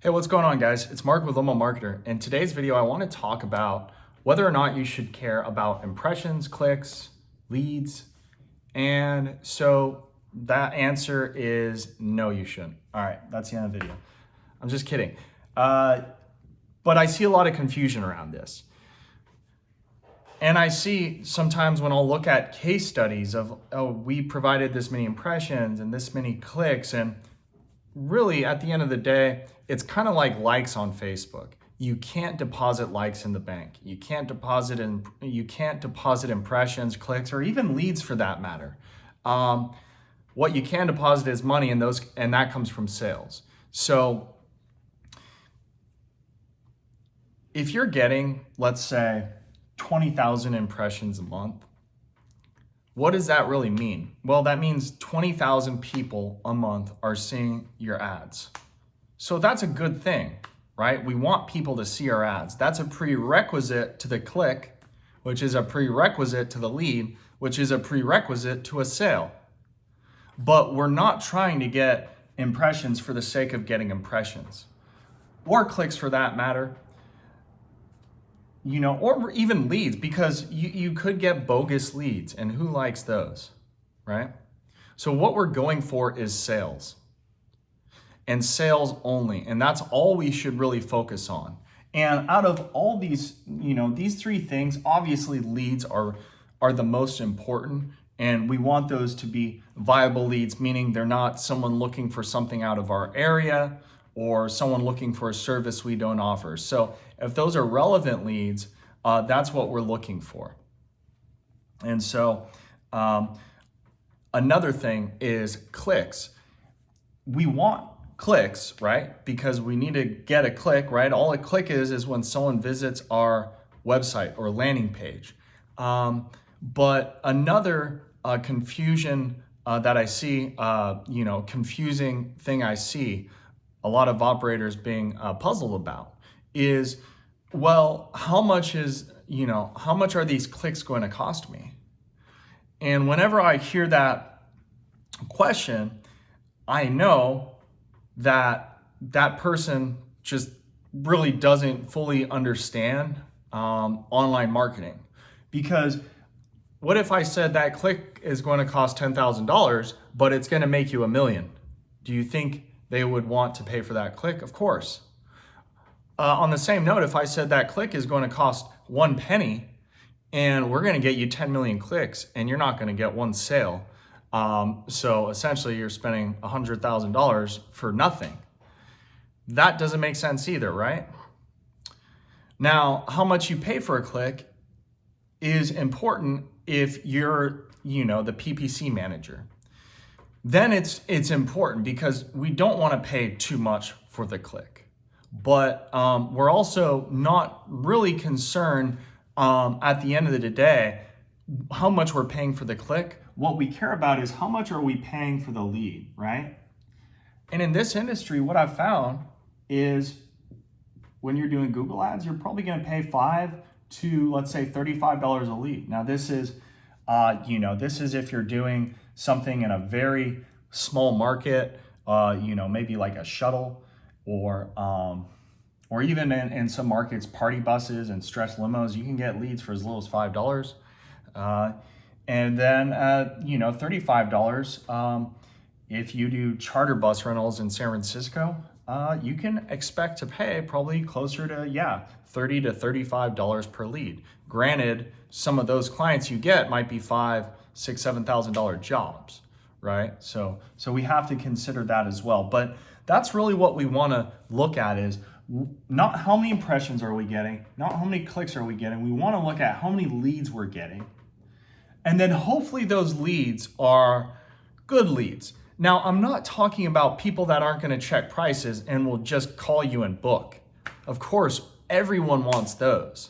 Hey, what's going on, guys? It's Mark with Limo Marketer. In today's video, I want to talk about whether or not you should care about impressions, clicks, leads. And so that answer is no, you shouldn't. All right, that's the end of the video. I'm just kidding. But I see a lot of confusion around this. And I see sometimes when I'll look at case studies of, oh, we provided this many impressions and this many clicks, and really, at the end of the day, it's kind of like likes on Facebook. You can't deposit likes in the bank. You can't deposit impressions, clicks, or even leads for that matter. What you can deposit is money, and that comes from sales. So if you're getting, let's say, 20,000 impressions a month, what does that really mean? Well, that means 20,000 people a month are seeing your ads. So that's a good thing, right? We want people to see our ads. That's a prerequisite to the click, which is a prerequisite to the lead, which is a prerequisite to a sale. But we're not trying to get impressions for the sake of getting impressions, or clicks for that matter. Or even leads, because you could get bogus leads, and who likes those, right? So what we're going for is sales, and sales only, and that's all we should really focus on. And out of all these, these three things, obviously leads are the most important, and we want those to be viable leads, meaning they're not someone looking for something out of our area or someone looking for a service we don't offer. So if those are relevant leads, that's what we're looking for. And so another thing is clicks. We want clicks, right? Because we need to get a click, right? All a click is when someone visits our website or landing page. But another confusion that I see, confusing thing I see a lot of operators being puzzled about is, well, how much are these clicks going to cost me? And whenever I hear that question, I know that that person just really doesn't fully understand online marketing. Because what if I said that click is going to cost $10,000, but it's going to make you $1 million? Do you think they would want to pay for that click? Of course. On the same note, if I said that click is going to cost 1 penny and we're going to get you 10 million clicks and you're not going to get one sale, so essentially you're spending $100,000 for nothing. That doesn't make sense either, right? Now, how much you pay for a click is important if you're, the PPC manager. Then it's important because we don't want to pay too much for the click. But we're also not really concerned at the end of the day how much we're paying for the click. What we care about is how much are we paying for the lead, right? And in this industry, what I've found is when you're doing Google ads, you're probably going to pay $5 to, let's say, $35 a lead. Now this is if you're doing something in a very small market, maybe like a shuttle, or even in some markets, party buses and stretch limos, you can get leads for as little as $5. And then, $35, if you do charter bus rentals in San Francisco, you can expect to pay probably closer to, $30 to $35 per lead. Granted, some of those clients you get might be $5,000, $6,000, $7,000 jobs, right? So we have to consider that as well. But that's really what we want to look at, is not how many impressions are we getting, not how many clicks are we getting. We want to look at how many leads we're getting. And then hopefully those leads are good leads. Now, I'm not talking about people that aren't going to check prices and will just call you and book. Of course, everyone wants those.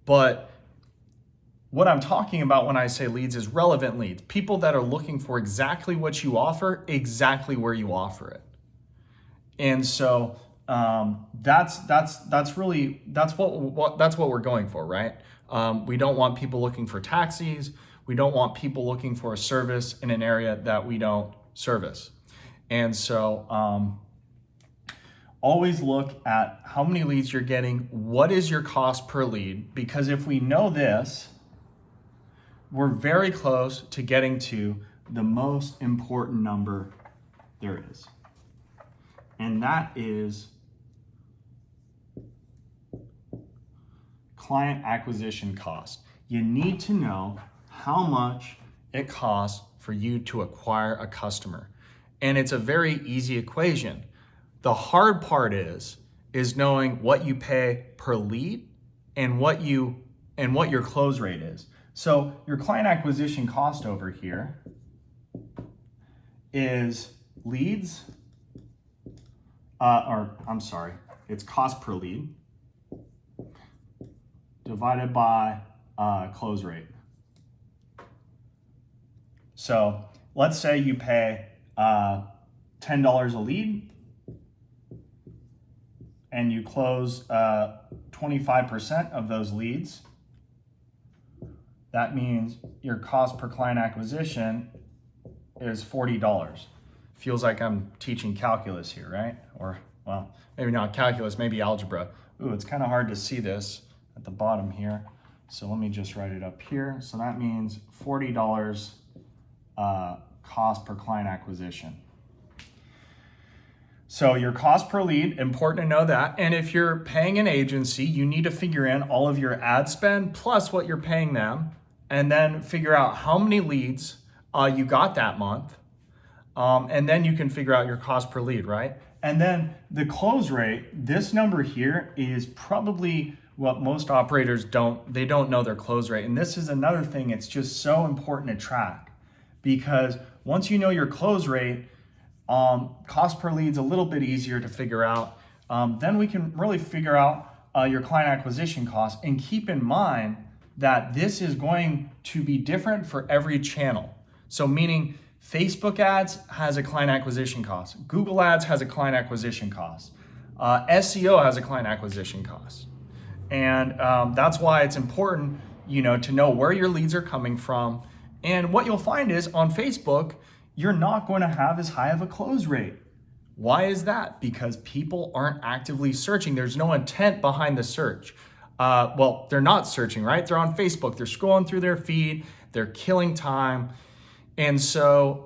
But what I'm talking about when I say leads is relevant leads. People that are looking for exactly what you offer, exactly where you offer it. And so that's what we're going for, right? We don't want people looking for taxis. We don't want people looking for a service in an area that we don't service. And so always look at how many leads you're getting, what is your cost per lead, because if we know this, we're very close to getting to the most important number there is. And that is client acquisition cost. You need to know how much it costs for you to acquire a customer. And it's a very easy equation. The hard part is knowing what you pay per lead and what your close rate is. So your client acquisition cost over here is leads, it's cost per lead divided by close rate. So let's say you pay $10 a lead and you close 25% of those leads. That means your cost per client acquisition is $40. Feels like I'm teaching calculus here, right? Or, well, maybe not calculus, maybe algebra. Ooh, it's kind of hard to see this at the bottom here. So let me just write it up here. So that means $40 cost per client acquisition. So your cost per lead, important to know that. And if you're paying an agency, you need to figure in all of your ad spend plus what you're paying them, and then figure out how many leads you got that month. And then you can figure out your cost per lead, right? And then the close rate, this number here is probably what most operators don't know their close rate. And this is another thing, it's just so important to track, because once you know your close rate, cost per lead is a little bit easier to figure out. Then we can really figure out your client acquisition cost, and keep in mind that this is going to be different for every channel. So meaning Facebook ads has a client acquisition cost. Google ads has a client acquisition cost. SEO has a client acquisition cost. And that's why it's important, to know where your leads are coming from. And what you'll find is on Facebook, you're not going to have as high of a close rate. Why is that? Because people aren't actively searching. There's no intent behind the search. Well, they're not searching, right? They're on Facebook. They're scrolling through their feed. They're killing time. And so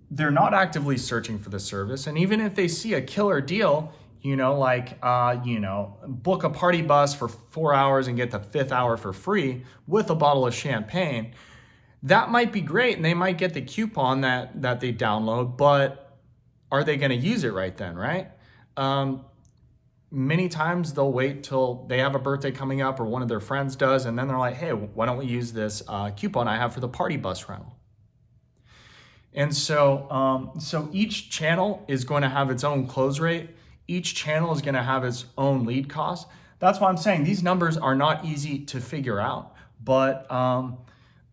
they're not actively searching for the service. And even if they see a killer deal, book a party bus for 4 hours and get the 5th hour for free with a bottle of champagne, that might be great. And they might get the coupon that they download, but are they going to use it right then, right? Many times they'll wait till they have a birthday coming up or one of their friends does, and then they're like, hey, why don't we use this coupon I have for the party bus rental? And so each channel is going to have its own close rate. Each channel is going to have its own lead cost. That's why I'm saying these numbers are not easy to figure out, but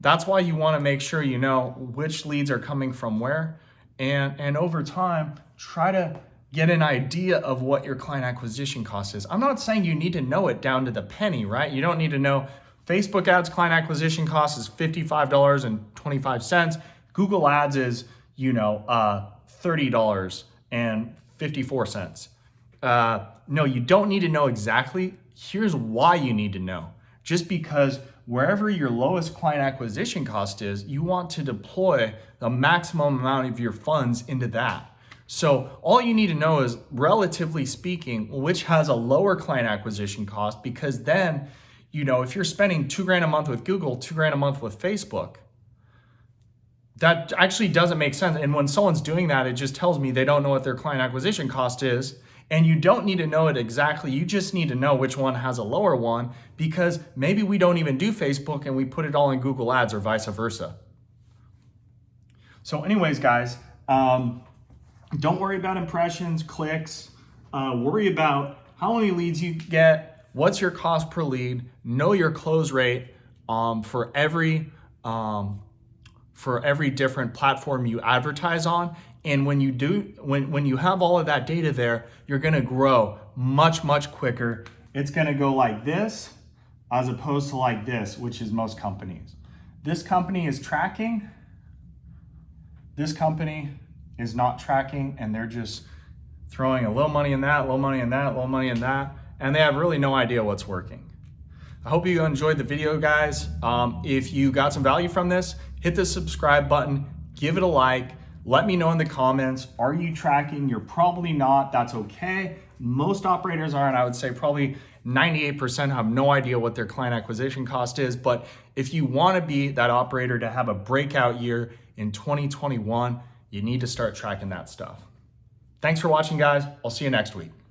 that's why you want to make sure you know which leads are coming from where, and over time, try to get an idea of what your client acquisition cost is. I'm not saying you need to know it down to the penny, right? You don't need to know Facebook ads client acquisition cost is $55.25. Google ads is, $30.54. No, you don't need to know exactly. Here's why you need to know. Just because wherever your lowest client acquisition cost is, you want to deploy the maximum amount of your funds into that. So all you need to know is, relatively speaking, which has a lower client acquisition cost, because then, if you're spending $2,000 a month with Google, $2,000 a month with Facebook, that actually doesn't make sense. And when someone's doing that, it just tells me they don't know what their client acquisition cost is. And you don't need to know it exactly. You just need to know which one has a lower one, because maybe we don't even do Facebook and we put it all in Google ads, or vice versa. So anyways, guys, don't worry about impressions, clicks. Worry about how many leads you get, what's your cost per lead, know your close rate for every different platform you advertise on. And when you have all of that data there, you're gonna grow much, much quicker. It's gonna go like this as opposed to like this, which is most companies. This company is tracking. This company is not tracking, and they're just throwing a little money in that, little money in that, little money in that, and they have really no idea what's working. I hope you enjoyed the video, guys. If you got some value from this, hit the subscribe button, give it a like, let me know in the comments, are you tracking? You're probably not, that's okay. Most operators are, and I would say probably 98% have no idea what their client acquisition cost is. But if you wanna be that operator to have a breakout year in 2021, you need to start tracking that stuff. Thanks for watching, guys. I'll see you next week.